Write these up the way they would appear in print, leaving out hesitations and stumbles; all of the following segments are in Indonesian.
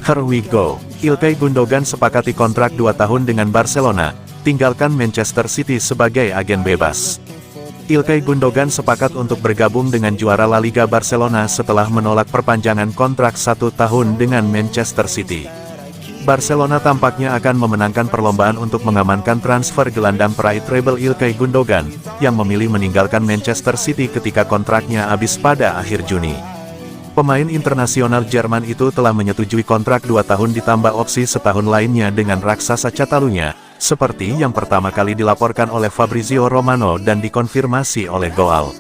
Here we go. Ilkay Gundogan sepakati kontrak 2 tahun dengan Barcelona, tinggalkan Manchester City sebagai agen bebas. Ilkay Gundogan sepakat untuk bergabung dengan juara La Liga Barcelona setelah menolak perpanjangan kontrak 1 tahun dengan Manchester City. Barcelona tampaknya akan memenangkan perlombaan untuk mengamankan transfer gelandang peraih treble Ilkay Gundogan, yang memilih meninggalkan Manchester City ketika kontraknya habis pada akhir Juni. Pemain internasional Jerman itu telah menyetujui kontrak 2 tahun ditambah opsi setahun lainnya dengan raksasa Catalunya, seperti yang pertama kali dilaporkan oleh Fabrizio Romano dan dikonfirmasi oleh Goal.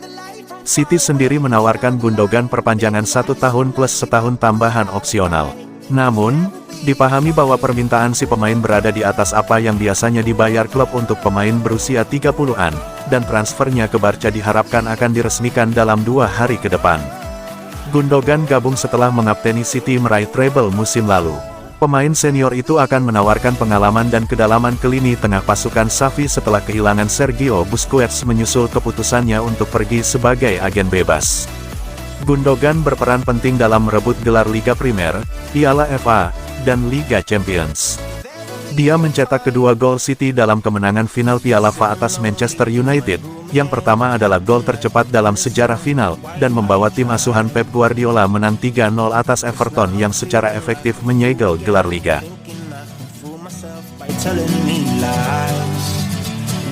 City sendiri menawarkan Gundogan perpanjangan 1 tahun plus setahun tambahan opsional. Namun, dipahami bahwa permintaan si pemain berada di atas apa yang biasanya dibayar klub untuk pemain berusia 30-an, dan transfernya ke Barca diharapkan akan diresmikan dalam 2 hari ke depan. Gundogan gabung setelah mengapteni City meraih treble musim lalu. Pemain senior itu akan menawarkan pengalaman dan kedalaman ke lini tengah pasukan Xavi setelah kehilangan Sergio Busquets menyusul keputusannya untuk pergi sebagai agen bebas. Gundogan berperan penting dalam merebut gelar Liga Primer, Piala FA, dan Liga Champions. Dia mencetak kedua gol City dalam kemenangan final Piala FA atas Manchester United. Yang pertama adalah gol tercepat dalam sejarah final, dan membawa tim asuhan Pep Guardiola menang 3-0 atas Everton yang secara efektif menyegel gelar Liga.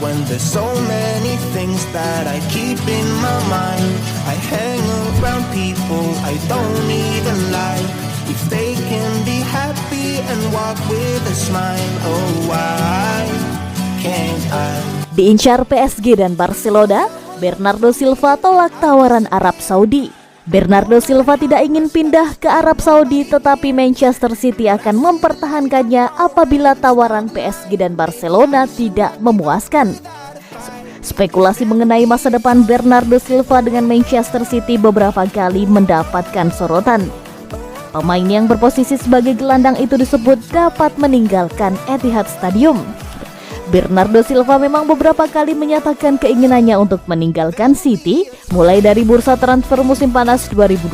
When there's so many things that I keep in my mind, I hang around people I don't even like. If they can be happy and walk with a smile, oh why can't I? Diincar PSG dan Barcelona, Bernardo Silva tolak tawaran Arab Saudi. Bernardo Silva tidak ingin pindah ke Arab Saudi, tetapi Manchester City akan mempertahankannya apabila tawaran PSG dan Barcelona tidak memuaskan. Spekulasi mengenai masa depan Bernardo Silva dengan Manchester City beberapa kali mendapatkan sorotan. Pemain yang berposisi sebagai gelandang itu disebut dapat meninggalkan Etihad Stadium. Bernardo Silva memang beberapa kali menyatakan keinginannya untuk meninggalkan City, mulai dari bursa transfer musim panas 2022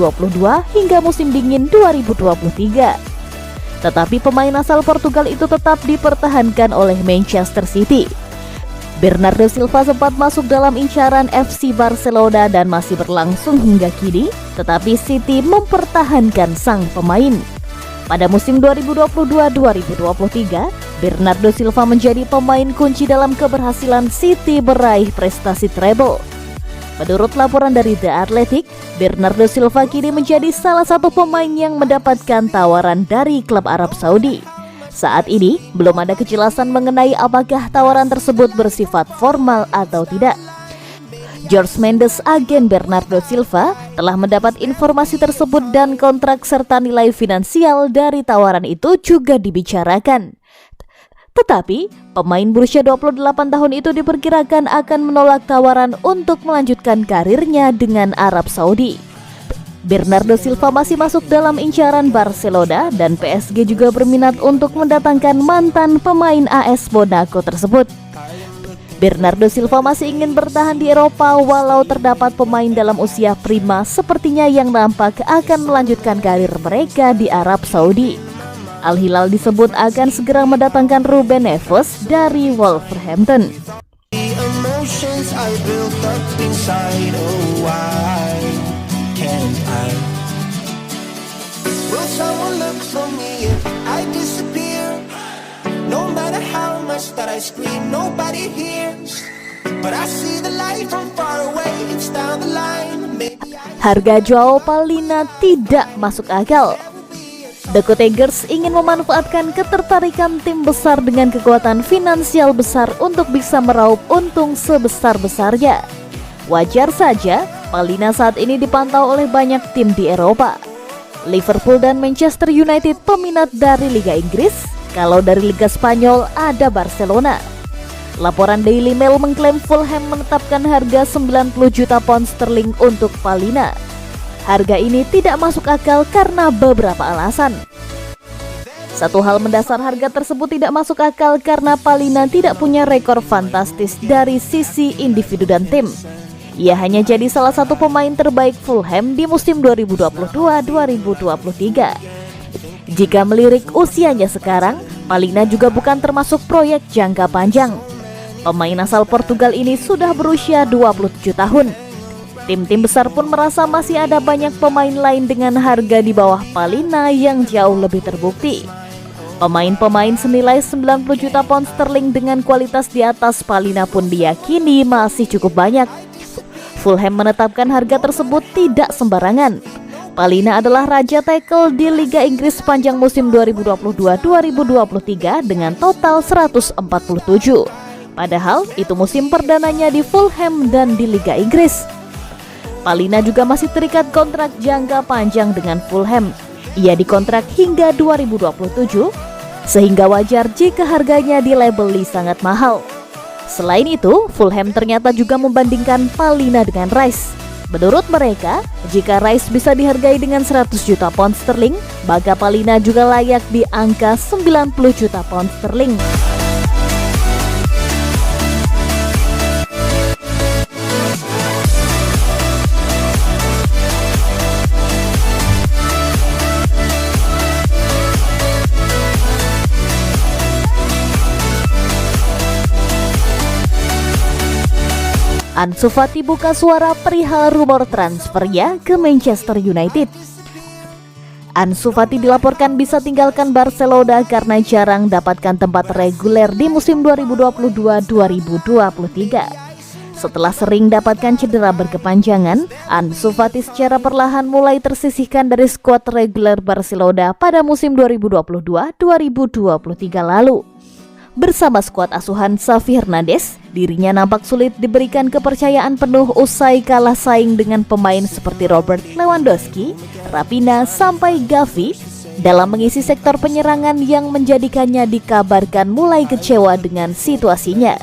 hingga musim dingin 2023. Tetapi pemain asal Portugal itu tetap dipertahankan oleh Manchester City. Bernardo Silva sempat masuk dalam incaran FC Barcelona dan masih berlangsung hingga kini, tetapi City mempertahankan sang pemain. Pada musim 2022-2023, Bernardo Silva menjadi pemain kunci dalam keberhasilan City meraih prestasi treble. Menurut laporan dari The Athletic, Bernardo Silva kini menjadi salah satu pemain yang mendapatkan tawaran dari klub Arab Saudi. Saat ini, belum ada kejelasan mengenai apakah tawaran tersebut bersifat formal atau tidak. Jorge Mendes, agen Bernardo Silva, telah mendapat informasi tersebut dan kontrak serta nilai finansial dari tawaran itu juga dibicarakan. Tetapi, pemain berusia 28 tahun itu diperkirakan akan menolak tawaran untuk melanjutkan karirnya dengan Arab Saudi. Bernardo Silva masih masuk dalam incaran Barcelona dan PSG juga berminat untuk mendatangkan mantan pemain AS Monaco tersebut. Bernardo Silva masih ingin bertahan di Eropa walau terdapat pemain dalam usia prima sepertinya yang nampak akan melanjutkan karir mereka di Arab Saudi. Al Hilal disebut akan segera mendatangkan Ruben Neves dari Wolverhampton. No matter how much that I scream, nobody hears. But I see the light from far away, it's down the line. Harga Joao Palhinha tidak masuk akal. The Tigers ingin memanfaatkan ketertarikan tim besar dengan kekuatan finansial besar untuk bisa meraup untung sebesar-besarnya. Wajar saja, Palhinha saat ini dipantau oleh banyak tim di Eropa. Liverpool dan Manchester United peminat dari Liga Inggris. Kalau dari Liga Spanyol ada Barcelona. Laporan Daily Mail mengklaim Fulham menetapkan harga 90 juta pound sterling untuk Palhinha. Harga ini tidak masuk akal karena beberapa alasan. Satu hal mendasar, harga tersebut tidak masuk akal karena Palhinha tidak punya rekor fantastis dari sisi individu dan tim. Ia hanya jadi salah satu pemain terbaik Fulham di musim 2022-2023. Jika melirik usianya sekarang, Palhinha juga bukan termasuk proyek jangka panjang. Pemain asal Portugal ini sudah berusia 27 tahun. Tim-tim besar pun merasa masih ada banyak pemain lain dengan harga di bawah Palhinha yang jauh lebih terbukti. Pemain-pemain senilai 90 juta pound sterling dengan kualitas di atas Palhinha pun diyakini masih cukup banyak. Fulham menetapkan harga tersebut tidak sembarangan. Palhinha adalah raja tackle di Liga Inggris sepanjang musim 2022-2023 dengan total 147. Padahal itu musim perdananya di Fulham dan di Liga Inggris. Palhinha juga masih terikat kontrak jangka panjang dengan Fulham. Ia dikontrak hingga 2027, sehingga wajar jika harganya dilabeli sangat mahal. Selain itu, Fulham ternyata juga membandingkan Palhinha dengan Rice. Menurut mereka, jika Rice bisa dihargai dengan 100 juta pound sterling, maka Palhinha juga layak di angka 90 juta pound sterling. Ansu Fati buka suara perihal rumor transfernya ke Manchester United. Ansu Fati dilaporkan bisa tinggalkan Barcelona karena jarang dapatkan tempat reguler di musim 2022-2023. Setelah sering dapatkan cedera berkepanjangan, Ansu Fati secara perlahan mulai tersisihkan dari skuad reguler Barcelona pada musim 2022-2023 lalu. Bersama skuad asuhan Xavi Hernandez, dirinya nampak sulit diberikan kepercayaan penuh usai kalah saing dengan pemain seperti Robert Lewandowski, Raphinha, sampai Gavi dalam mengisi sektor penyerangan yang menjadikannya dikabarkan mulai kecewa dengan situasinya.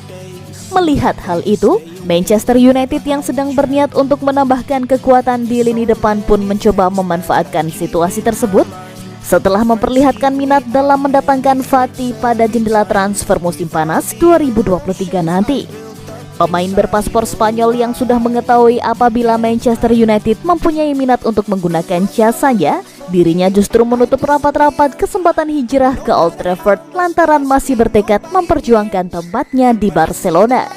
Melihat hal itu, Manchester United yang sedang berniat untuk menambahkan kekuatan di lini depan pun mencoba memanfaatkan situasi tersebut setelah memperlihatkan minat dalam mendatangkan Fati pada jendela transfer musim panas 2023 nanti. Pemain berpaspor Spanyol yang sudah mengetahui apabila Manchester United mempunyai minat untuk menggunakan jasanya, dirinya justru menutup rapat-rapat kesempatan hijrah ke Old Trafford lantaran masih bertekad memperjuangkan tempatnya di Barcelona.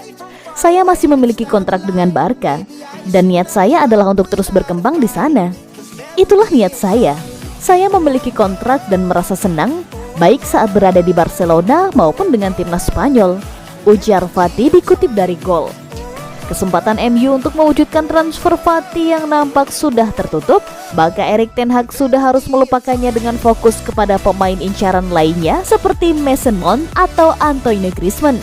Saya masih memiliki kontrak dengan Barca, dan niat saya adalah untuk terus berkembang di sana. Itulah niat saya. Saya memiliki kontrak dan merasa senang, baik saat berada di Barcelona maupun dengan timnas Spanyol, ujar Fati dikutip dari Goal. Kesempatan MU untuk mewujudkan transfer Fati yang nampak sudah tertutup, maka Erik ten Hag sudah harus melupakannya dengan fokus kepada pemain incaran lainnya seperti Mason Mount atau Antoine Griezmann.